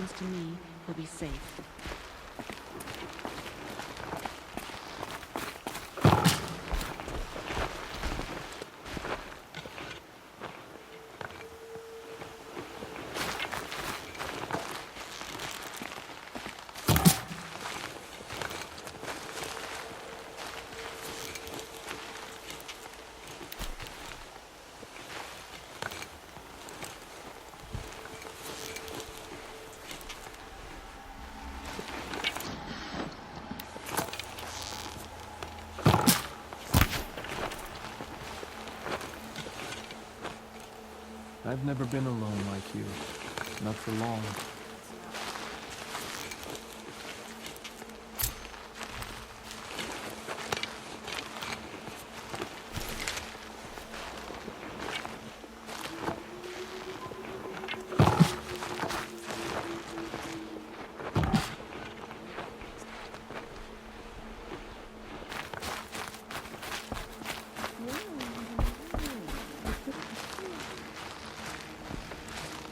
happens to me, you'll be safe. I've never been alone like you. Not for long.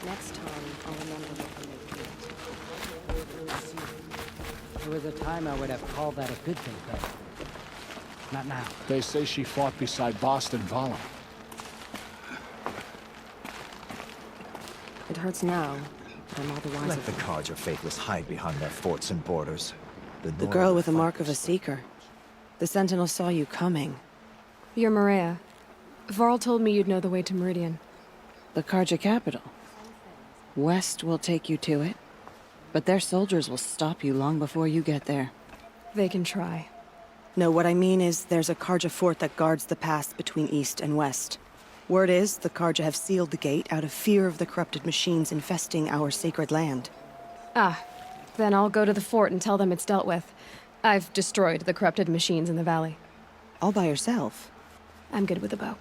Next time, I'll remember what you made. There was a time I would have called that a good thing, but not now. They say she fought beside Boston Vala. It hurts now, but I'm all the wiser. Let the cards of faithless hide behind their forts and borders. The girl with the mark of a seeker. The Sentinel saw you coming. You're Maria. Varl told me you'd know the way to Meridian. The Karja capital. West will take you to it, but their soldiers will stop you long before you get there. They can try. No, what I mean is there's a Karja fort that guards the pass between east and west. Word is the Karja have sealed the gate out of fear of the corrupted machines infesting our sacred land. Ah, then I'll go to the fort and tell them it's dealt with. I've destroyed the corrupted machines in the valley. All by yourself? I'm good with a bow.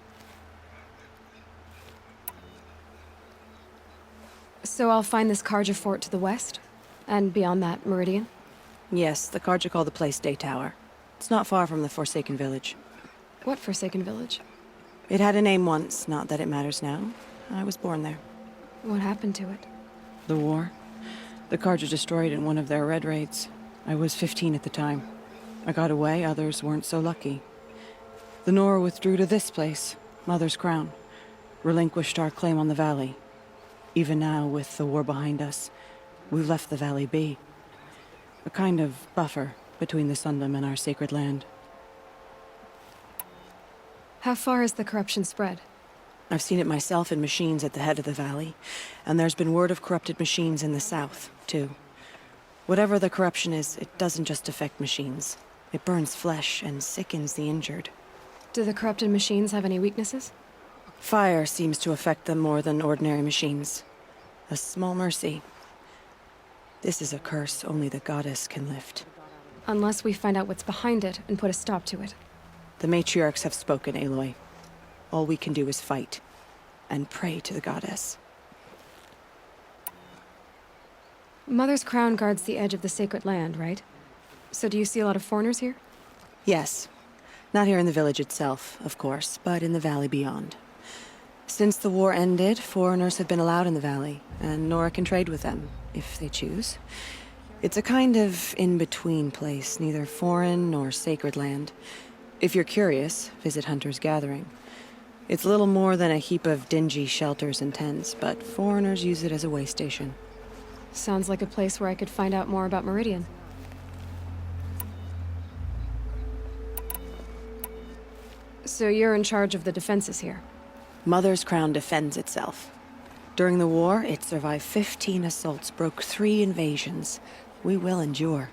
So I'll find this Karja fort to the west? And beyond that, Meridian? Yes, the Karja call the place Daytower. It's not far from the Forsaken Village. What Forsaken Village? It had a name once, not that it matters now. I was born there. What happened to it? The war. The Karja destroyed it in one of their red raids. I was 15 at the time. I got away, others weren't so lucky. The Nora withdrew to this place, Mother's Crown. Relinquished our claim on the valley. Even now, with the war behind us, we've left the valley be. A kind of buffer between the Sundom and our sacred land. How far has the corruption spread? I've seen it myself in machines at the head of the valley, and there's been word of corrupted machines in the south, too. Whatever the corruption is, it doesn't just affect machines. It burns flesh and sickens the injured. Do the corrupted machines have any weaknesses? Fire seems to affect them more than ordinary machines. A small mercy. This is a curse only the goddess can lift. Unless we find out what's behind it and put a stop to it. The matriarchs have spoken, Aloy. All we can do is fight, and pray to the goddess. Mother's Crown guards the edge of the sacred land, right? So do you see a lot of foreigners here? Yes. Not here in the village itself, of course, but in the valley beyond. Since the war ended, foreigners have been allowed in the valley, and Nora can trade with them, if they choose. It's a kind of in-between place, neither foreign nor sacred land. If you're curious, visit Hunter's Gathering. It's little more than a heap of dingy shelters and tents, but foreigners use it as a way station. Sounds like a place where I could find out more about Meridian. So you're in charge of the defenses here? Mother's Crown defends itself. During the war, it survived 15 assaults, broke 3 invasions. We will endure.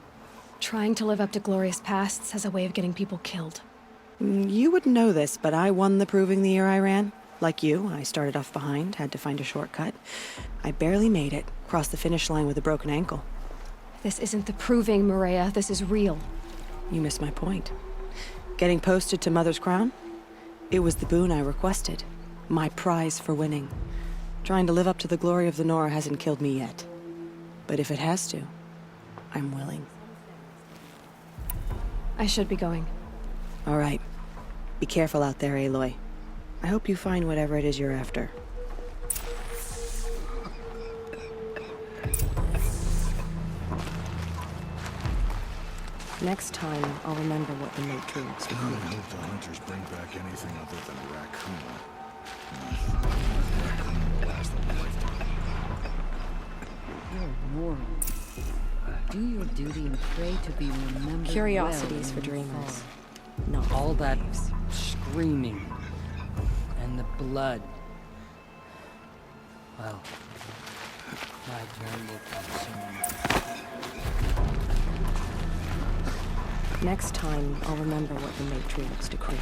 Trying to live up to glorious pasts has a way of getting people killed. You wouldn't know this, but I won the proving the year I ran. Like you, I started off behind, had to find a shortcut. I barely made it, crossed the finish line with a broken ankle. This isn't the proving, Maria. This is real. You missed my point. Getting posted to Mother's Crown? It was the boon I requested. My prize for winning. Trying to live up to the glory of the Nora hasn't killed me yet. But if it has to, I'm willing. I should be going. All right. Be careful out there, Aloy. I hope you find whatever it is you're after. Next time, I'll remember what the matriarchs I decreed. hope the hunters bring back anything other than a raccoon. Raccoon will last a lifetime. Your world. Do your duty and pray to be remembered. Curiosities well for when you dreamers, fall. not All that thieves. screaming and the blood. Well, my turn will come soon. Next time, I'll remember what the matriarchs decreed.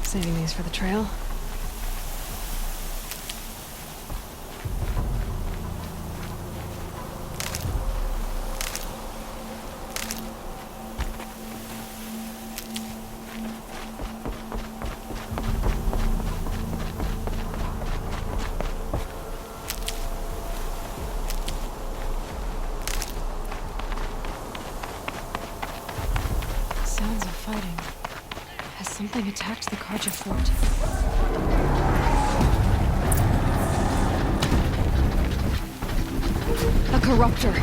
Saving these for the trail. Sounds of fighting. Has something attacked the Karja fort? A corruptor.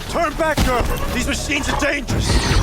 Turn back, girl! These machines are dangerous!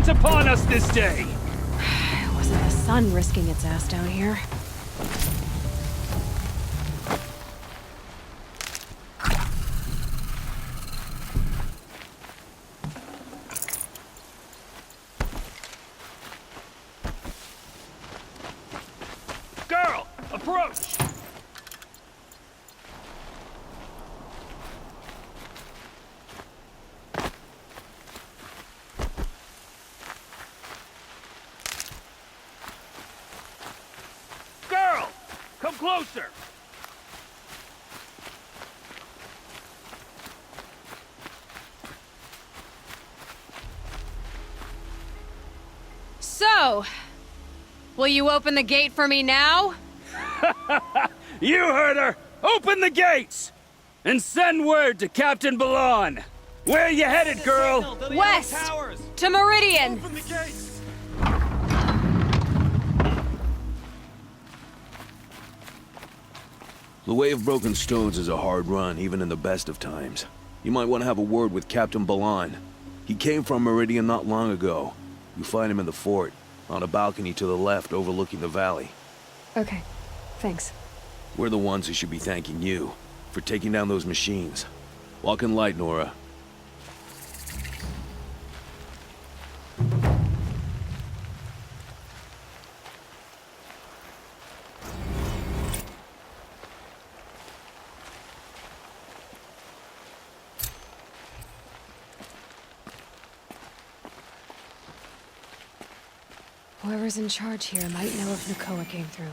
upon us this day! Wasn't the sun risking its ass down here? approach! Girl! Come closer! So, will you open the gate for me now? You heard her! Open the gates! And send word to Captain Balon! Where you headed, girl? West! To Meridian! Open the gates! The way of broken stones is a hard run, even in the best of times. You might want to have a word with Captain Balon. He came from Meridian not long ago. You find him in the fort, on a balcony to the left overlooking the valley. Okay, thanks. We're the ones who should be thanking you for taking down those machines. Walk in light, Nora. Whoever's in charge here might know if Nakoa came through.